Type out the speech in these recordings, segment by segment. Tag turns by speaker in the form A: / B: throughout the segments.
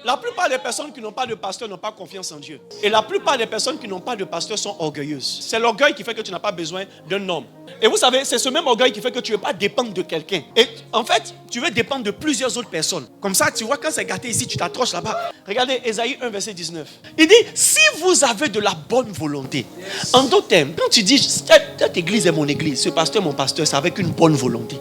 A: La plupart des personnes qui n'ont pas de pasteur n'ont pas confiance en Dieu. Et la plupart des personnes qui n'ont pas de pasteur sont orgueilleuses. C'est l'orgueil qui fait que tu n'as pas besoin d'un homme. Et vous savez, c'est ce même orgueil qui fait que tu ne veux pas dépendre de quelqu'un. Et en fait, tu veux dépendre de plusieurs autres personnes. Comme ça, tu vois, quand c'est gâté ici, tu t'accroches là-bas. Regardez, Ésaïe 1, verset 19. Il dit, si vous avez de la bonne volonté. En d'autres termes, quand tu dis, cette église est mon église, ce pasteur est mon pasteur, c'est avec une bonne volonté.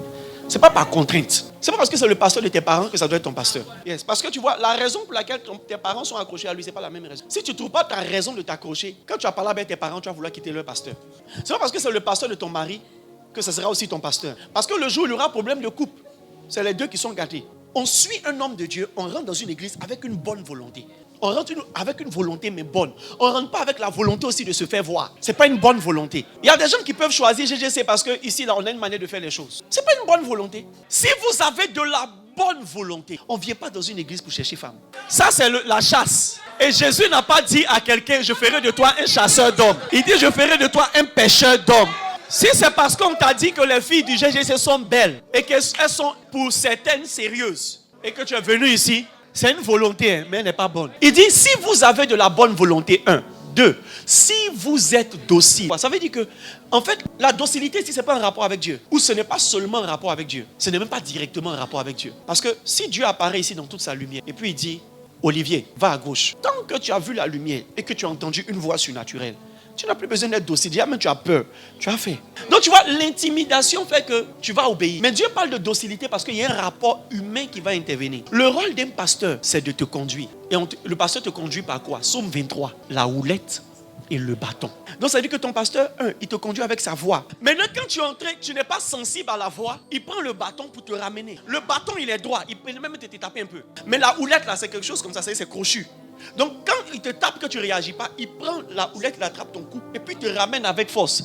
A: Ce n'est pas par contrainte. Ce n'est pas parce que c'est le pasteur de tes parents que ça doit être ton pasteur. Yes. Parce que tu vois, la raison pour laquelle tes parents sont accrochés à lui, ce n'est pas la même raison. Si tu ne trouves pas ta raison de t'accrocher, quand tu as parlé avec tes parents, tu vas vouloir quitter leur pasteur. Ce n'est pas parce que c'est le pasteur de ton mari que ce sera aussi ton pasteur. Parce que le jour où il y aura problème de couple, c'est les deux qui sont gâtés. On suit un homme de Dieu, on rentre dans une église avec une bonne volonté. On rentre avec une volonté mais bonne. On ne rentre pas avec la volonté aussi de se faire voir. Ce n'est pas une bonne volonté. Il y a des gens qui peuvent choisir GGC parce qu'ici, là, on a une manière de faire les choses. Ce n'est pas une bonne volonté. Si vous avez de la bonne volonté, on ne vient pas dans une église pour chercher femme. Ça, c'est la chasse. Et Jésus n'a pas dit à quelqu'un, je ferai de toi un chasseur d'hommes. Il dit, je ferai de toi un pêcheur d'hommes. Si c'est parce qu'on t'a dit que les filles du GGC sont belles et qu'elles sont pour certaines sérieuses et que tu es venu ici, c'est une volonté, mais elle n'est pas bonne. Il dit, si vous avez de la bonne volonté, 1. 2. Si vous êtes docile. Ça veut dire que, en fait, la docilité, si ce n'est pas un rapport avec Dieu, ou ce n'est pas seulement un rapport avec Dieu, ce n'est même pas directement un rapport avec Dieu. Parce que si Dieu apparaît ici dans toute sa lumière, et puis il dit, Olivier, va à gauche. Tant que tu as vu la lumière et que tu as entendu une voix surnaturelle, tu n'as plus besoin d'être docile. Déjà, même tu as peur. Tu as fait. Donc, tu vois, l'intimidation fait que tu vas obéir. Mais Dieu parle de docilité parce qu'il y a un rapport humain qui va intervenir. Le rôle d'un pasteur, c'est de te conduire. Et le pasteur te conduit par quoi? Psaume 23. La houlette et le bâton. Donc, ça veut dire que ton pasteur, il te conduit avec sa voix. Maintenant, quand tu es entré, tu n'es pas sensible à la voix, il prend le bâton pour te ramener. Le bâton, il est droit. Il peut même te taper un peu. Mais la houlette, là, c'est quelque chose comme ça. C'est crochu. Donc quand il te tape que tu ne réagis pas, il prend la houlette, il attrape ton cou et puis te ramène avec force.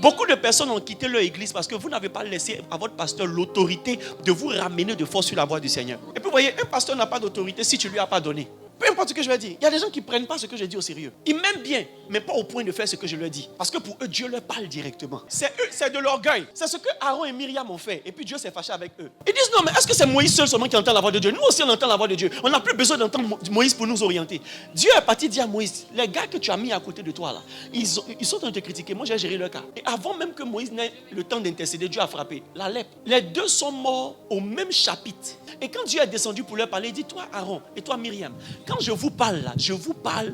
A: Beaucoup de personnes ont quitté leur église parce que vous n'avez pas laissé à votre pasteur l'autorité de vous ramener de force sur la voie du Seigneur. Et puis vous voyez, un pasteur n'a pas d'autorité si tu ne lui as pas donné. Peu importe ce que je vais dire, il y a des gens qui ne prennent pas ce que je dis au sérieux. Ils m'aiment bien, mais pas au point de faire ce que je leur dis. Parce que pour eux, Dieu leur parle directement. C'est eux, c'est de l'orgueil. C'est ce que Aaron et Myriam ont fait. Et puis Dieu s'est fâché avec eux. Ils disent non, mais est-ce que c'est Moïse seul seulement qui entend la voix de Dieu? Nous aussi on entend la voix de Dieu. On n'a plus besoin d'entendre Moïse pour nous orienter. Dieu est parti dire à Moïse, les gars que tu as mis à côté de toi là, ils sont en train de te critiquer. Moi j'ai géré leur cas. Et avant même que Moïse n'ait le temps d'intercéder, Dieu a frappé la lèpre. Les deux sont morts au même chapitre. Et quand Dieu est descendu pour leur parler, il dit toi Aaron et toi Myriam, quand je vous parle là, je vous parle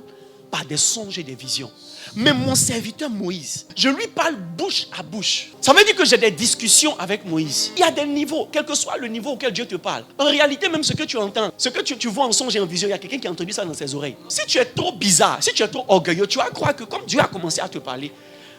A: par des songes et des visions. Mais mon serviteur Moïse, je lui parle bouche à bouche. Ça veut dire que j'ai des discussions avec Moïse. Il y a des niveaux, quel que soit le niveau auquel Dieu te parle. En réalité, même ce que tu entends, ce que tu vois en songe et en vision, il y a quelqu'un qui a entendu ça dans ses oreilles. Si tu es trop bizarre, si tu es trop orgueilleux, tu vas croire que comme Dieu a commencé à te parler,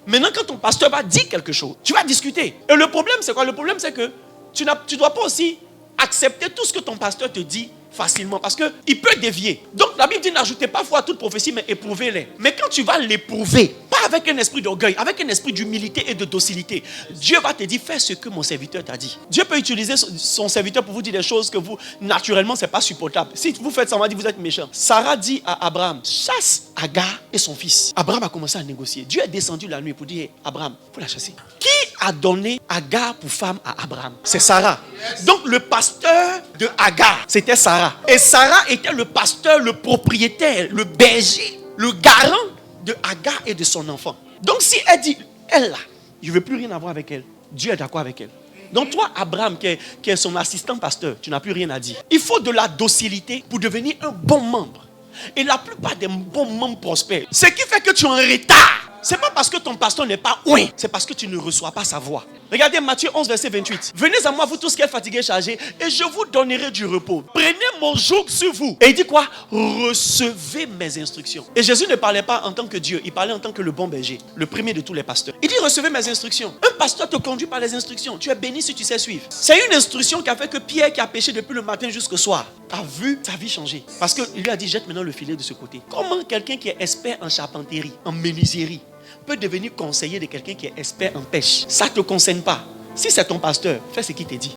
A: maintenant quand ton pasteur va dire quelque chose, tu vas discuter. Et le problème, c'est quoi? Le problème, c'est que tu ne dois pas aussi accepter tout ce que ton pasteur te dit facilement parce qu'il peut dévier. Donc la Bible dit n'ajoutez pas foi à toute prophétie mais éprouvez-les. Mais quand tu vas l'éprouver, pas avec un esprit d'orgueil, avec un esprit d'humilité et de docilité, Dieu va te dire fais ce que mon serviteur t'a dit. Dieu peut utiliser son serviteur pour vous dire des choses que vous, naturellement, c'est pas supportable. Si vous faites ça, on va dire vous êtes méchant. Sarah dit à Abraham, chasse Agar et son fils. Abraham a commencé à négocier. Dieu est descendu la nuit pour dire Abraham, il faut la chasser. Qui a donné Agar pour femme à Abraham? C'est Sarah. Donc le pasteur de Agar, c'était Sarah. Et Sarah était le pasteur, le propriétaire, le berger, le garant de Agar et de son enfant. Donc si elle dit, elle là, je ne veux plus rien avoir avec elle, Dieu est d'accord avec elle. Donc toi, Abraham, qui est son assistant pasteur, tu n'as plus rien à dire. Il faut de la docilité pour devenir un bon membre. Et la plupart des bons membres prospèrent. Ce qui fait que tu es en retard, c'est pas parce que ton pasteur n'est pas ouin, c'est parce que tu ne reçois pas sa voix. Regardez Matthieu 11, verset 28. Venez à moi, vous tous qui êtes fatigués et chargés, et je vous donnerai du repos. Prenez mon joug sur vous. Et il dit quoi? Recevez mes instructions. Et Jésus ne parlait pas en tant que Dieu, il parlait en tant que le bon berger, le premier de tous les pasteurs. Il dit recevez mes instructions. Un pasteur te conduit par les instructions. Tu es béni si tu sais suivre. C'est une instruction qui a fait que Pierre, qui a péché depuis le matin jusqu'au soir, a vu sa vie changer. Parce qu'il lui a dit jette maintenant le filet de ce côté. Comment quelqu'un qui est expert en charpenterie, en menuiserie, peut devenir conseiller de quelqu'un qui est expert en pêche? Ça ne te concerne pas. Si c'est ton pasteur, fais ce qu'il te dit.